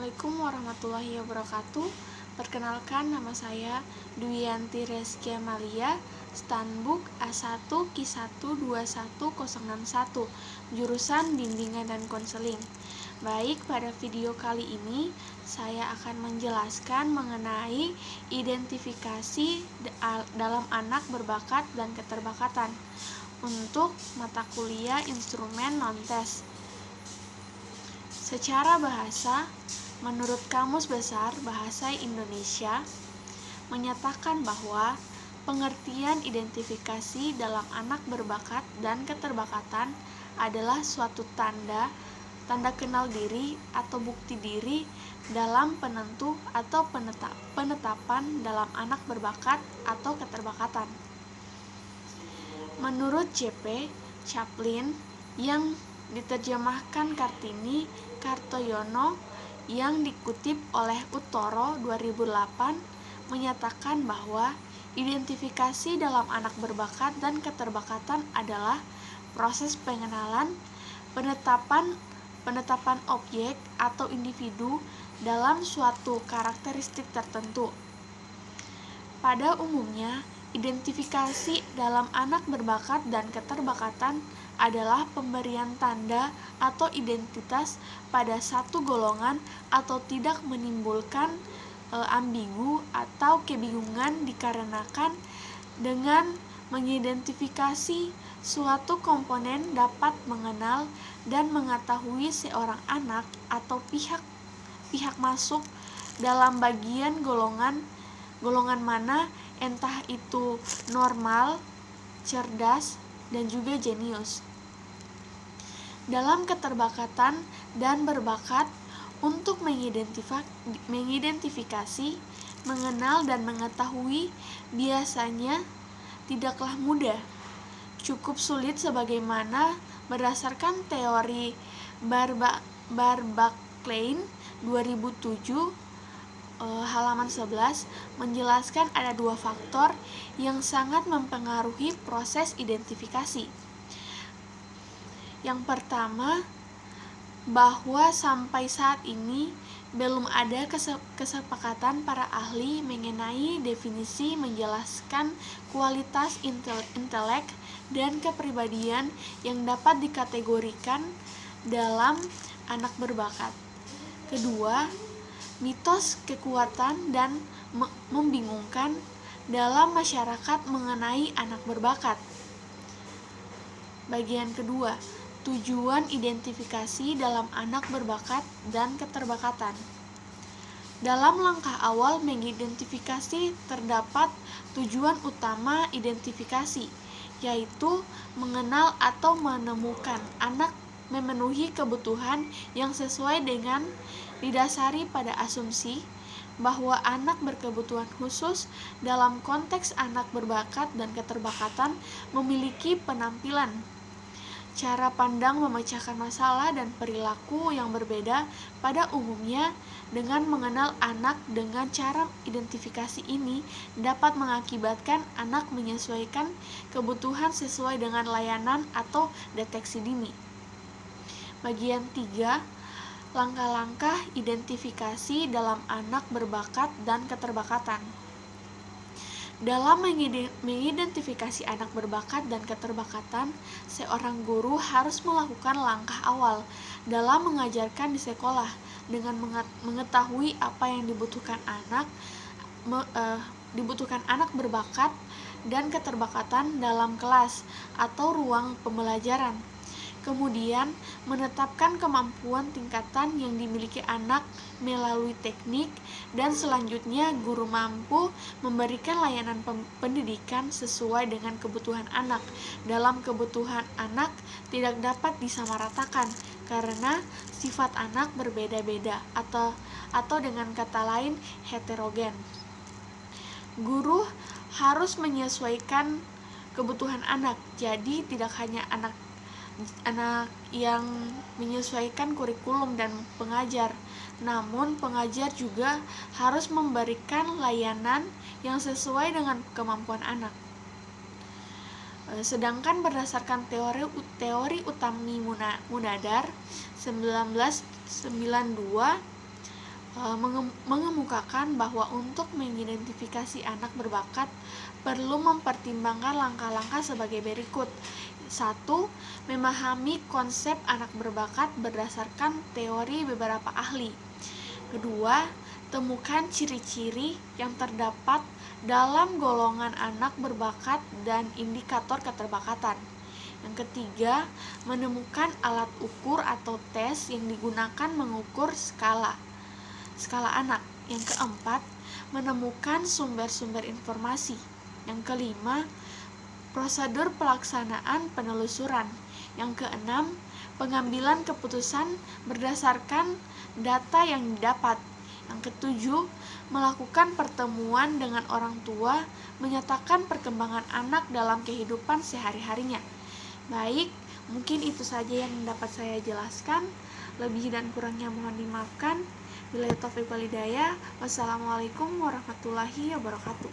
Assalamualaikum warahmatullahi wabarakatuh. Perkenalkan, nama saya Dwiyanti Rezkia Malia, Stanbook A1 Q1 21061, jurusan Bimbingan dan Konseling. Baik, pada video kali ini saya akan menjelaskan mengenai identifikasi dalam anak berbakat dan keterbakatan untuk mata kuliah instrumen non-tes. Secara bahasa, menurut Kamus Besar Bahasa Indonesia, menyatakan bahwa pengertian identifikasi dalam anak berbakat dan keterbakatan adalah suatu tanda kenal diri atau bukti diri dalam penentu atau penetapan dalam anak berbakat atau keterbakatan. Menurut J.P. Chaplin yang diterjemahkan Kartini Kartoyono yang dikutip oleh Utoro 2008 menyatakan bahwa identifikasi dalam anak berbakat dan keterbakatan adalah proses pengenalan, penetapan objek atau individu dalam suatu karakteristik tertentu. Pada umumnya, identifikasi dalam anak berbakat dan keterbakatan adalah pemberian tanda atau identitas pada satu golongan atau tidak menimbulkan ambigu atau kebingungan dikarenakan dengan mengidentifikasi suatu komponen dapat mengenal dan mengetahui seorang anak atau pihak masuk dalam bagian golongan mana, entah itu normal, cerdas, dan juga jenius. Dalam keterbakatan dan berbakat, untuk mengidentifikasi, mengenal, dan mengetahui biasanya tidaklah mudah. Cukup sulit sebagaimana berdasarkan teori Barbaclain 2007 halaman 11 menjelaskan ada dua faktor yang sangat mempengaruhi proses identifikasi. Yang pertama, bahwa sampai saat ini belum ada kesepakatan para ahli mengenai definisi menjelaskan kualitas intelek dan kepribadian yang dapat dikategorikan dalam anak berbakat. Kedua, mitos kekuatan dan membingungkan dalam masyarakat mengenai anak berbakat. Bagian kedua, tujuan identifikasi dalam anak berbakat dan keterbakatan. Dalam langkah awal mengidentifikasi terdapat tujuan utama identifikasi, yaitu mengenal atau menemukan anak memenuhi kebutuhan yang sesuai dengan didasari pada asumsi bahwa anak berkebutuhan khusus dalam konteks anak berbakat dan keterbakatan memiliki penampilan, cara pandang memecahkan masalah, dan perilaku yang berbeda pada umumnya. Dengan mengenal anak dengan cara identifikasi ini dapat mengakibatkan anak menyesuaikan kebutuhan sesuai dengan layanan atau deteksi dini. Bagian 3, langkah-langkah identifikasi dalam anak berbakat dan keterbakatan. Dalam mengidentifikasi anak berbakat dan keterbakatan, seorang guru harus melakukan langkah awal dalam mengajarkan di sekolah dengan mengetahui apa yang dibutuhkan anak berbakat dan keterbakatan dalam kelas atau ruang pembelajaran. Kemudian, menetapkan kemampuan tingkatan yang dimiliki anak melalui teknik, dan selanjutnya guru mampu memberikan layanan pendidikan sesuai dengan kebutuhan anak. Dalam kebutuhan anak tidak dapat disamaratakan karena sifat anak berbeda-beda atau dengan kata lain heterogen. Guru harus menyesuaikan kebutuhan anak, jadi tidak hanya anak yang menyesuaikan kurikulum dan pengajar, namun pengajar juga harus memberikan layanan yang sesuai dengan kemampuan anak. Sedangkan berdasarkan teori Utami Munadar 1992 mengemukakan bahwa untuk mengidentifikasi anak berbakat perlu mempertimbangkan langkah-langkah sebagai berikut. 1. Memahami konsep anak berbakat berdasarkan teori beberapa ahli. Kedua, temukan ciri-ciri yang terdapat dalam golongan anak berbakat dan indikator keterbakatan. Yang ketiga, menemukan alat ukur atau tes yang digunakan mengukur skala anak. Yang keempat, menemukan sumber-sumber informasi. Yang kelima, prosedur pelaksanaan penelusuran. Yang keenam, pengambilan keputusan berdasarkan data yang didapat. Yang ketujuh, melakukan pertemuan dengan orang tua, menyatakan perkembangan anak dalam kehidupan sehari-harinya. Baik, mungkin itu saja yang dapat saya jelaskan. Lebih dan kurangnya mohon dimaafkan. Billahi taufiq wal hidayah. Wassalamualaikum warahmatullahi wabarakatuh.